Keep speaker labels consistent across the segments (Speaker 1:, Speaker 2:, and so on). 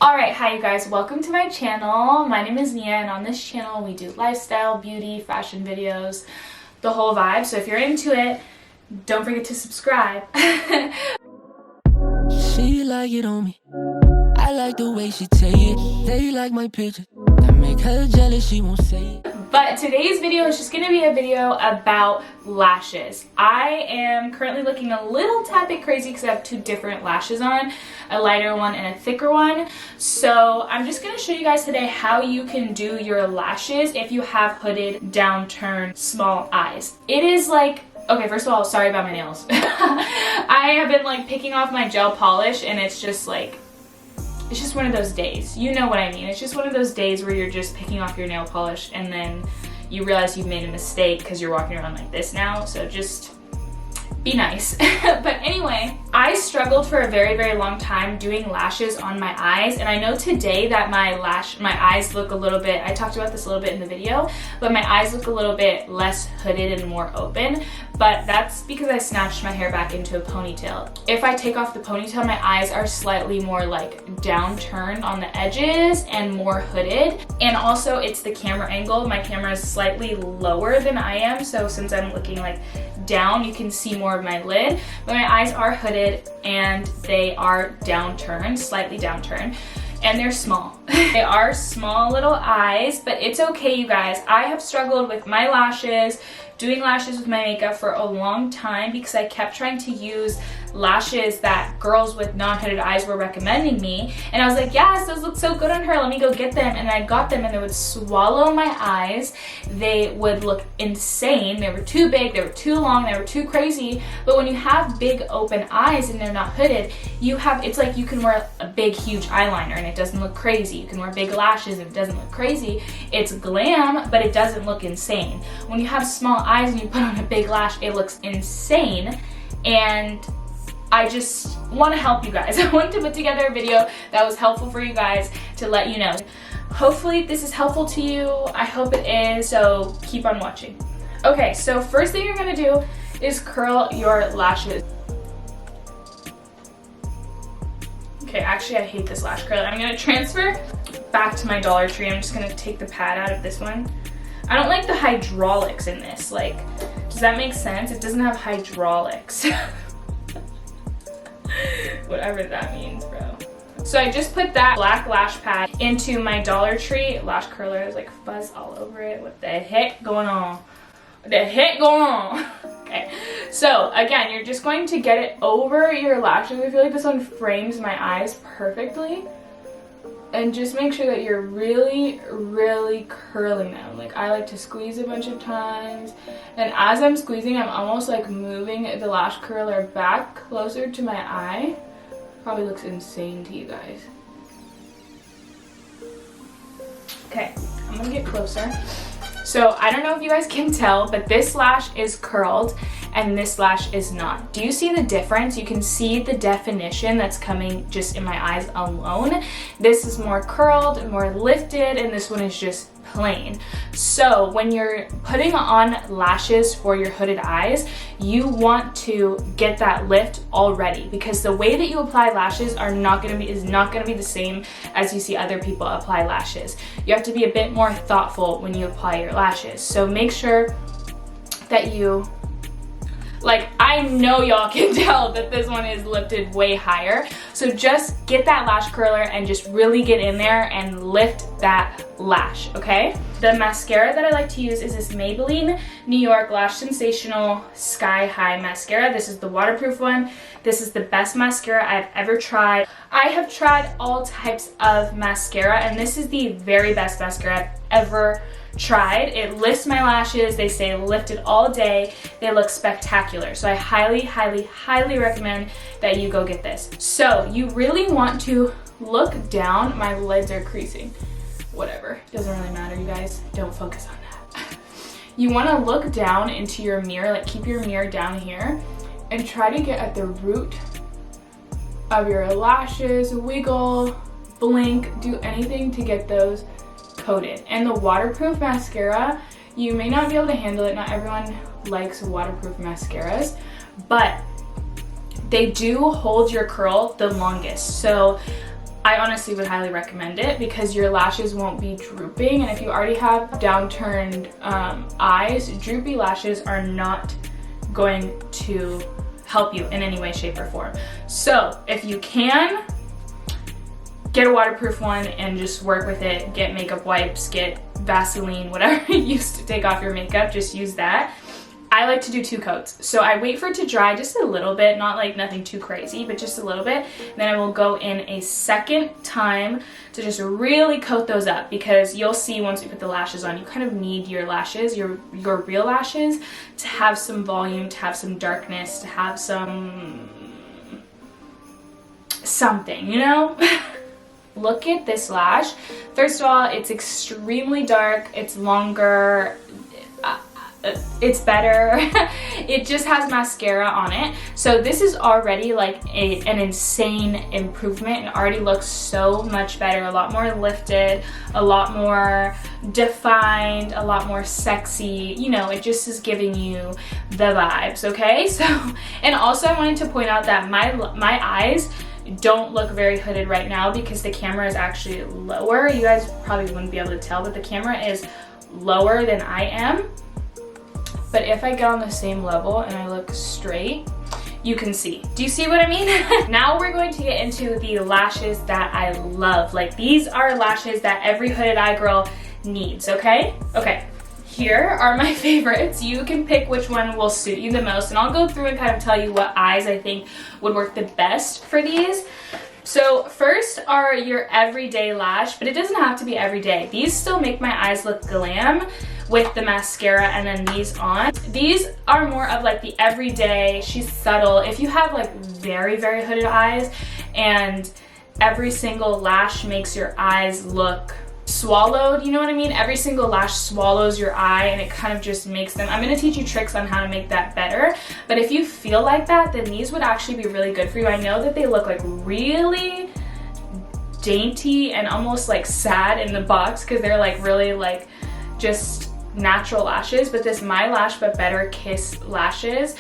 Speaker 1: Alright, hi you guys, welcome to my channel. My name is Nia and on this channel we do lifestyle, beauty, fashion videos, the whole vibe. So if you're into it, don't forget to subscribe.
Speaker 2: She like it on me. I like the way she take it. They like my picture. That make her jealous, she won't say it.
Speaker 1: But today's video is just going to be a video about lashes. I am currently looking a little tad bit crazy because I have two different lashes on, a lighter one and a thicker one. So I'm just going to show you guys today how you can do your lashes if you have hooded, downturned, small eyes. It is like, okay, first of all, sorry about my nails. I have been like picking off my gel polish and it's just like, it's just one of those days. You know what I mean. It's just one of those days where you're just picking off your nail polish and then you realize you've made a mistake because you're walking around like this now. So just be nice. But anyway, I struggled for a very, very long time doing lashes on my eyes. And I know today that my eyes look a little bit, I talked about this a little bit in the video, but my eyes look a little bit less hooded and more open. But that's because I snatched my hair back into a ponytail. If I take off the ponytail, my eyes are slightly more like downturned on the edges and more hooded. And also it's the camera angle. My camera is slightly lower than I am. So since I'm looking like down, you can see more of my lid. But my eyes are hooded and they are downturned, slightly downturned. And they're small. They are small little eyes, but it's okay, you guys. I have struggled with my lashes, doing lashes with my makeup for a long time because I kept trying to use lashes that girls with non-hooded eyes were recommending me. And I was like, yes, those look so good on her. Let me go get them. And I got them and they would swallow my eyes. They would look insane. They were too big, they were too long, they were too crazy. But when you have big open eyes and they're not hooded, it's like you can wear a big, huge eyeliner and it doesn't look crazy. You can wear big lashes and it doesn't look crazy. It's glam, but it doesn't look insane. When you have small eyes and you put on a big lash, it looks insane. And I just want to help you guys. I wanted to put together a video that was helpful for you guys to let you know. Hopefully this is helpful to you. I hope it is, so keep on watching. Okay, so first thing you're going to do is curl your lashes. Okay, actually I hate this lash curler. I'm going to transfer back to my Dollar Tree. I'm just going to take the pad out of this one. I don't like the hydraulics in this. Like, does that make sense? It doesn't have hydraulics. Whatever that means, bro. So I just put that black lash pad into my Dollar Tree lash curler. There's like fuzz all over it. What the heck going on? What the heck going on? Okay, so again, you're just going to get it over your lashes. I feel like this one frames my eyes perfectly. And just make sure that you're really, really curling them. Like, I like to squeeze a bunch of times. And as I'm squeezing, I'm almost like moving the lash curler back closer to my eye. Probably looks insane to you guys. Okay, I'm gonna get closer. So I don't know if you guys can tell, but this lash is curled and this lash is not. Do you see the difference? You can see the definition that's coming just in my eyes alone. This is more curled and more lifted, and this one is just plain. So when you're putting on lashes for your hooded eyes, you want to get that lift already, because the way that you apply lashes is not going to be the same as you see other people apply lashes. You have to be a bit more thoughtful when you apply your lashes. So make sure that you, like, I know y'all can tell that this one is lifted way higher. So just get that lash curler and just really get in there and lift that lash, okay? The mascara that I like to use is this Maybelline New York Lash Sensational Sky High Mascara. This is the waterproof one. This is the best mascara I've ever tried. I have tried all types of mascara, and this is the very best mascara I've ever tried. It lifts my lashes. They say lift it all day. They look spectacular. So I highly, highly, highly recommend that you go get this. So you really want to look down. My lids are creasing. Whatever. Doesn't really matter, you guys. Don't focus on that. You want to look down into your mirror, like keep your mirror down here, and try to get at the root of your lashes. Wiggle, blink, do anything to get those coated. And the waterproof mascara, you may not be able to handle it. Not everyone likes waterproof mascaras, but they do hold your curl the longest. So I honestly would highly recommend it because your lashes won't be drooping, and if you already have downturned eyes, droopy lashes are not going to help you in any way, shape, or form. So if you can, get a waterproof one and just work with it. Get makeup wipes, get Vaseline, whatever you use to take off your makeup, just use that. I like to do 2 coats. So I wait for it to dry just a little bit, not like nothing too crazy, but just a little bit. And then I will go in a second time to just really coat those up, because you'll see once you put the lashes on, you kind of need your lashes, your real lashes, to have some volume, to have some darkness, to have something, you know? Look at this lash. First of all, it's extremely dark, it's longer, it's better. It just has mascara on it, so this is already like an insane improvement, and already looks so much better, a lot more lifted, a lot more defined, a lot more sexy, you know, it just is giving you the vibes, okay? So, and also I wanted to point out that my eyes don't look very hooded right now because the camera is actually lower. You guys probably wouldn't be able to tell, but the camera is lower than I am. But if I get on the same level and I look straight, you can see. Do you see what I mean? Now we're going to get into the lashes that I love. Like, these are lashes that every hooded eye girl needs, okay? Okay, here are my favorites. You can pick which one will suit you the most, and I'll go through and kind of tell you what eyes I think would work the best for these. So first are your everyday lash, but it doesn't have to be everyday. These still make my eyes look glam with the mascara and then these on. These are more of like the everyday, she's subtle. If you have like very, very hooded eyes and every single lash makes your eyes look swallowed, you know what I mean? Every single lash swallows your eye and it kind of just makes them, I'm gonna teach you tricks on how to make that better, but if you feel like that, then these would actually be really good for you. I know that they look like really dainty and almost like sad in the box because they're like really like just natural lashes, but this My Lash But Better Kiss lashes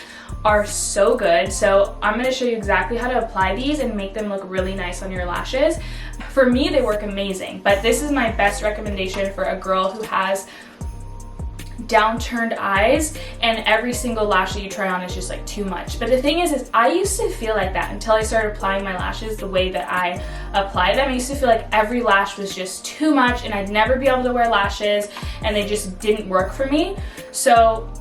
Speaker 1: are so good. So I'm going to show you exactly how to apply these and make them look really nice on your lashes. For me, they work amazing, but this is my best recommendation for a girl who has downturned eyes and every single lash that you try on is just like too much. But the thing is I used to feel like that until I started applying my lashes the way that I apply them. I used to feel like every lash was just too much and I'd never be able to wear lashes and they just didn't work for me. So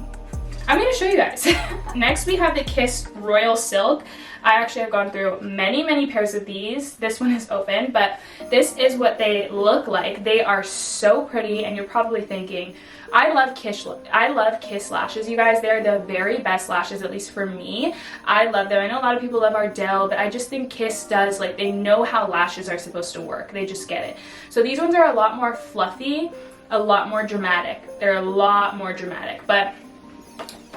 Speaker 1: I'm going to show you guys. Next we have the Kiss Royal Silk. I actually have gone through many pairs of these. This one is open, but this is what they look like. They are so pretty, and you're probably thinking, I love Kiss lashes, you guys. They're the very best lashes, at least for me. I love them. I know a lot of people love Ardell, but I just think Kiss does, like, they know how lashes are supposed to work. They just get it. So these ones are a lot more fluffy, a lot more dramatic. They're a lot more dramatic, but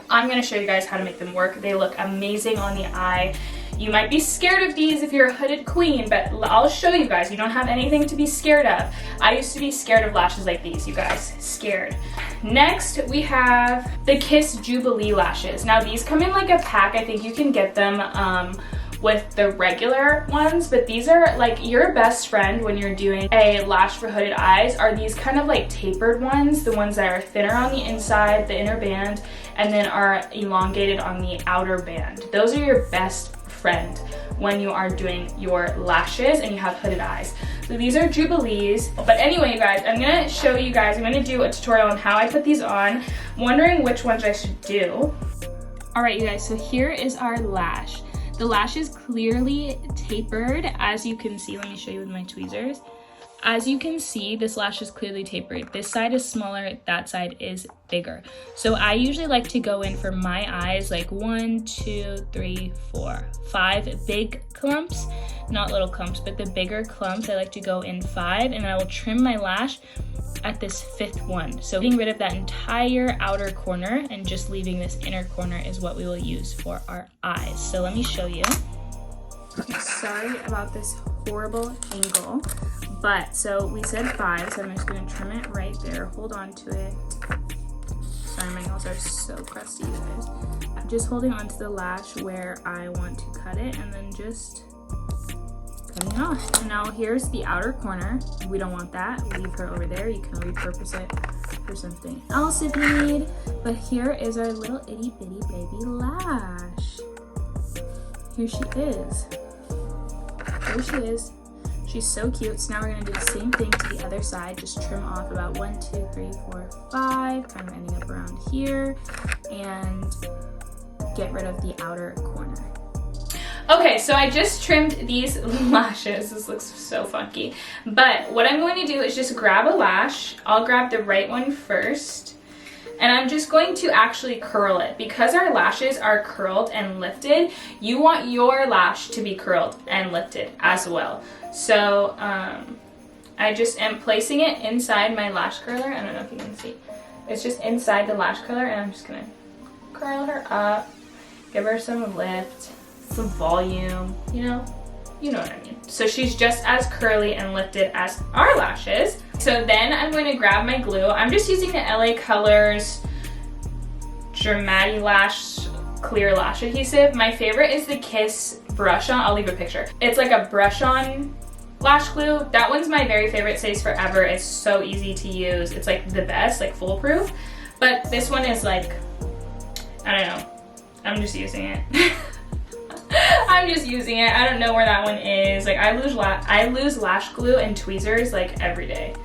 Speaker 1: I'm going to show you guys how to make them work. They look amazing on the eye. You might be scared of these if you're a hooded queen, but I'll show you guys. You don't have anything to be scared of. I used to be scared of lashes like these, you guys. Scared. Next, we have the Kiss Jubilee lashes. Now, these come in like a pack. I think you can get them with the regular ones, but these are like your best friend when you're doing a lash for hooded eyes are these kind of like tapered ones, the ones that are thinner on the inside, the inner band, and then are elongated on the outer band. Those are your best friend when you are doing your lashes and you have hooded eyes. So these are Jubilees. But anyway, you guys, I'm gonna show you guys, I'm gonna do a tutorial on how I put these on. I'm wondering which ones I should do. All right, you guys, so here is our lash. The lash is clearly tapered, as you can see. Let me show you with my tweezers. As you can see, this lash is clearly tapered. This side is smaller, that side is bigger. So I usually like to go in for my eyes like 1, 2, 3, 4, 5 big clumps, not little clumps, but the bigger clumps. I like to go in 5, and I will trim my lash at this 5th one. So getting rid of that entire outer corner and just leaving this inner corner is what we will use for our eyes. So let me show you. Sorry about this horrible angle, but so we said 5, so I'm just gonna trim it right there. Hold on to it. Sorry, my nails are so crusty, you guys. I'm just holding onto the lash where I want to cut it, and then just cutting it off. And now here's the outer corner. We don't want that. Leave her over there. You can repurpose it for something else if you need. But here is our little itty bitty baby lash. Here she is. There she is. She's so cute. So now we're gonna do the same thing to the other side. Just trim off about 1, 2, 3, 4, 5, kind of ending up around here, and get rid of the outer corner. Okay, so I just trimmed these lashes. This looks so funky. But what I'm going to do is just grab a lash. I'll grab the right one first. And I'm just going to actually curl it. Because our lashes are curled and lifted, you want your lash to be curled and lifted as well. So I just am placing it inside my lash curler. I don't know if you can see. It's just inside the lash curler, and I'm just gonna curl her up, give her some lift, some volume, you know what I mean. So she's just as curly and lifted as our lashes. So then I'm going to grab my glue. I'm just using the LA Colors Dramati Lash Clear Lash Adhesive. My favorite is the Kiss Brush On. I'll leave a picture. It's like a brush on lash glue. That one's my very favorite, stays forever. It's so easy to use. It's like the best, like foolproof. But this one is like, I don't know. I'm just using it. I'm just using it. I don't know where that one is. Like I lose lash glue and tweezers like every day.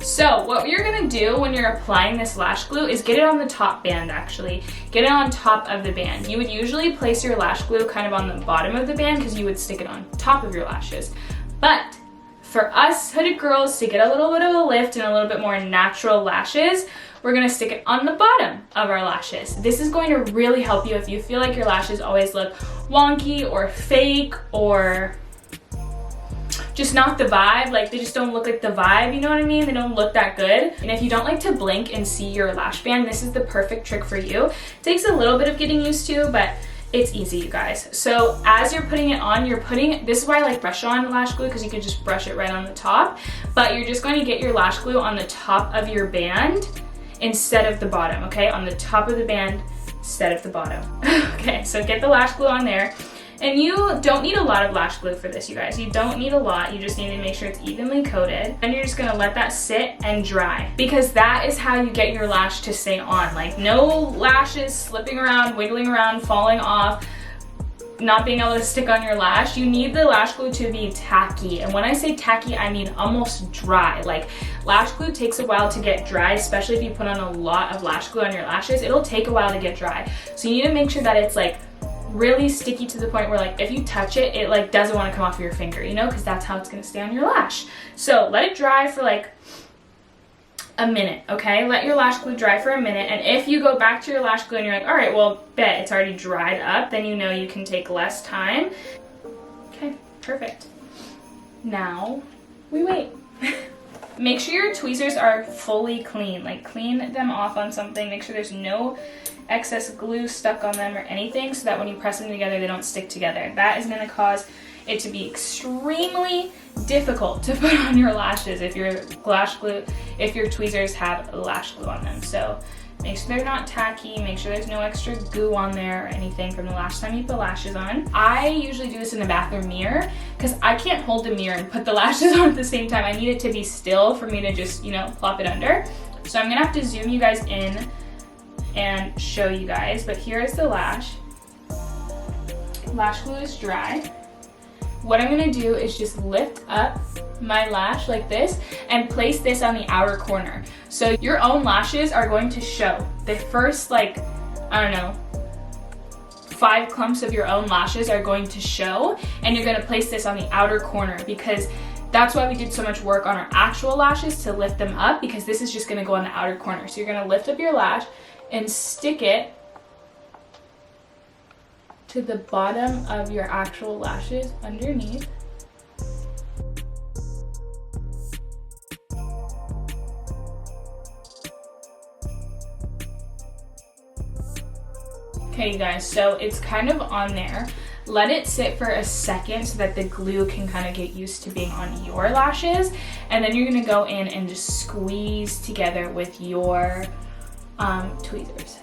Speaker 1: So what you're gonna do when you're applying this lash glue is get it on the top band actually. Get it on top of the band. You would usually place your lash glue kind of on the bottom of the band because you would stick it on top of your lashes. But for us hooded girls to get a little bit of a lift and a little bit more natural lashes, we're gonna stick it on the bottom of our lashes. This is going to really help you if you feel like your lashes always look wonky or fake or just not the vibe, like they just don't look like the vibe, you know what I mean? They don't look that good. And if you don't like to blink and see your lash band, this is the perfect trick for you. It takes a little bit of getting used to, but it's easy, you guys. So as you're putting it on, this is why I like brush on lash glue, because you can just brush it right on the top, but you're just going to get your lash glue on the top of your band instead of the bottom, okay? On the top of the band instead of the bottom. Okay, so get the lash glue on there. And you don't need a lot of lash glue for this, you guys. You don't need a lot. You just need to make sure it's evenly coated. And you're just gonna let that sit and dry, because that is how you get your lash to stay on. Like no lashes slipping around, wiggling around, falling off, not being able to stick on your lash. You need the lash glue to be tacky. And when I say tacky, I mean almost dry. Like lash glue takes a while to get dry, especially if you put on a lot of lash glue on your lashes. It'll take a while to get dry. So you need to make sure that it's like really sticky to the point where like if you touch it, it like doesn't want to come off your finger, you know, because that's how it's going to stay on your lash. So let it dry for like a minute, okay? Let your lash glue dry for a minute, and if you go back to your lash glue and you're like, all right, well, bet it's already dried up, then you know you can take less time. Okay, perfect. Now we wait. Make sure your tweezers are fully clean, like clean them off on something. Make sure there's no excess glue stuck on them or anything, so that when you press them together, they don't stick together. That is going to cause it to be extremely difficult to put on your lashes if your tweezers have lash glue on them. So make sure they're not tacky, make sure there's no extra goo on there or anything from the last time you put lashes on. I usually do this in the bathroom mirror because I can't hold the mirror and put the lashes on at the same time. I need it to be still for me to just, you know, plop it under. So I'm gonna have to zoom you guys in and show you guys, but here is the lash. Lash glue is dry. What I'm gonna do is just lift up my lash like this and place this on the outer corner. So your own lashes are going to show. The first, like, I don't know, 5 clumps of your own lashes are going to show, and you're gonna place this on the outer corner, because that's why we did so much work on our actual lashes, to lift them up, because this is just gonna go on the outer corner. So you're gonna lift up your lash and stick it to the bottom of your actual lashes underneath. Okay, you guys, so it's kind of on there. Let it sit for a second so that the glue can kind of get used to being on your lashes, and then you're gonna go in and just squeeze together with your tweezers.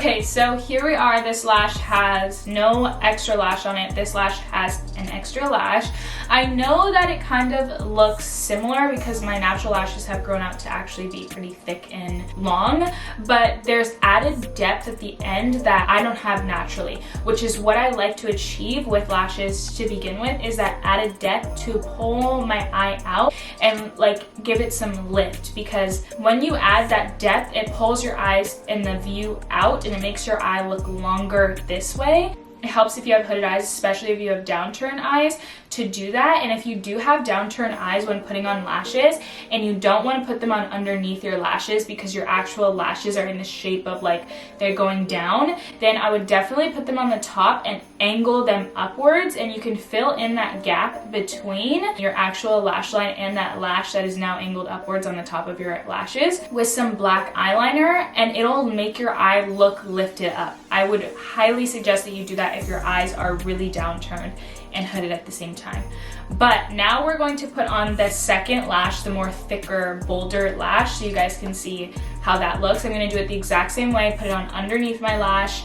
Speaker 1: Okay, so here we are. This lash has no extra lash on it. This lash has an extra lash. I know that it kind of looks similar because my natural lashes have grown out to actually be pretty thick and long, but there's added depth at the end that I don't have naturally, which is what I like to achieve with lashes to begin with, is that added depth to pull my eye out and like give it some lift, because when you add that depth, it pulls your eyes and the view out and it makes your eye look longer this way. It helps if you have hooded eyes, especially if you have downturned eyes, to do that. And if you do have downturned eyes when putting on lashes and you don't want to put them on underneath your lashes because your actual lashes are in the shape of like they're going down, then I would definitely put them on the top and angle them upwards, and you can fill in that gap between your actual lash line and that lash that is now angled upwards on the top of your lashes with some black eyeliner, and it'll make your eye look lifted up. I would highly suggest that you do that if your eyes are really downturned and hooded at the same time. But now we're going to put on the second lash, the more thicker, bolder lash, so you guys can see how that looks. I'm gonna do it the exact same way, put it on underneath my lash.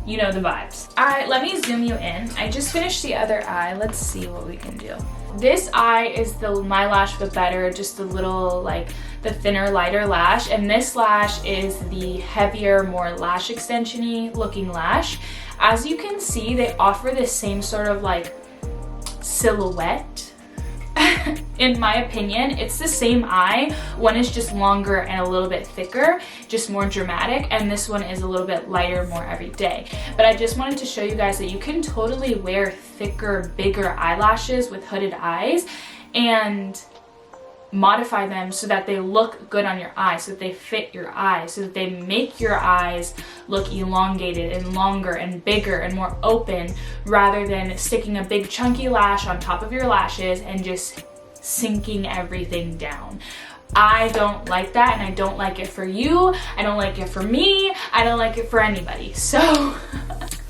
Speaker 1: You know the vibes. All right, let me zoom you in. I just finished the other eye. Let's see what we can do. This eye is my lash but better, just a little like the thinner, lighter lash. And this lash is the heavier, more lash extension-y looking lash. As you can see, they offer the same sort of like silhouette. In my opinion, it's the same eye. One is just longer and a little bit thicker, just more dramatic, and this one is a little bit lighter, more everyday. But I just wanted to show you guys that you can totally wear thicker, bigger eyelashes with hooded eyes and modify them so that they look good on your eyes, so that they fit your eyes, so that they make your eyes look elongated and longer and bigger and more open, rather than sticking a big chunky lash on top of your lashes and just sinking everything down. I don't like that, and I don't like it for you. I don't like it for me. I don't like it for anybody. So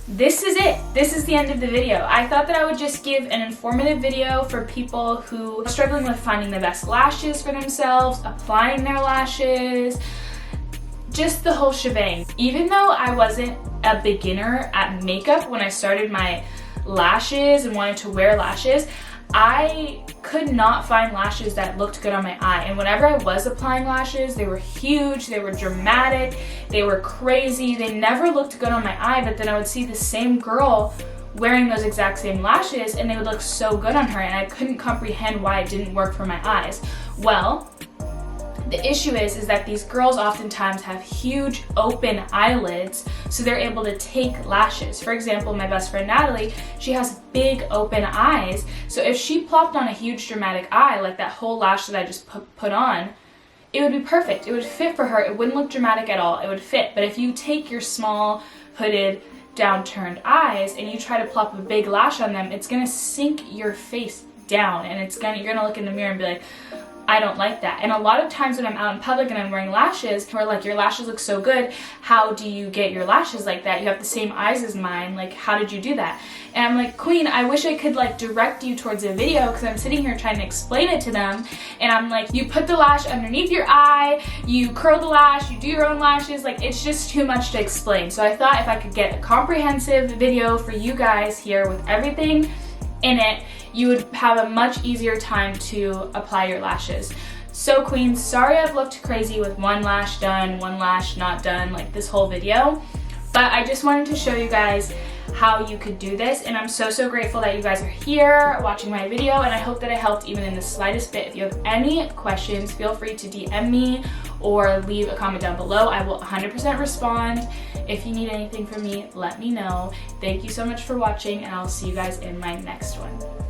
Speaker 1: this is it. This is the end of the video. I thought that I would just give an informative video for people who are struggling with finding the best lashes for themselves, applying their lashes, just the whole shebang. Even though I wasn't a beginner at makeup when I started my lashes and wanted to wear lashes, I could not find lashes that looked good on my eye. And whenever I was applying lashes, they were huge, they were dramatic, they were crazy, they never looked good on my eye. But then I would see the same girl wearing those exact same lashes and they would look so good on her, and I couldn't comprehend why it didn't work for my eyes. Well, the issue is that these girls oftentimes have huge open eyelids, so they're able to take lashes. For example, my best friend Natalie, she has big open eyes, so if she plopped on a huge dramatic eye, like that whole lash that I just put on, it would be perfect. It would fit for her. It wouldn't look dramatic at all. It would fit. But if you take your small, hooded, downturned eyes and you try to plop a big lash on them, it's gonna sink your face down, and you're gonna look in the mirror and be like, I don't like that. And a lot of times when I'm out in public and I'm wearing lashes, we're like, your lashes look so good. How do you get your lashes like that? You have the same eyes as mine. Like, how did you do that? And I'm like, Queen, I wish I could like direct you towards a video, because I'm sitting here trying to explain it to them. And I'm like, you put the lash underneath your eye, you curl the lash, you do your own lashes. Like, it's just too much to explain. So I thought if I could get a comprehensive video for you guys here with everything in it, you would have a much easier time to apply your lashes. So queens, sorry I've looked crazy with one lash done, one lash not done, like this whole video, but I just wanted to show you guys how you could do this, and I'm so grateful that you guys are here watching my video, and I hope that I helped even in the slightest bit. If you have any questions, feel free to DM me or leave a comment down below. I will 100% respond. If you need anything from me, let me know. Thank you so much for watching, and I'll see you guys in my next one.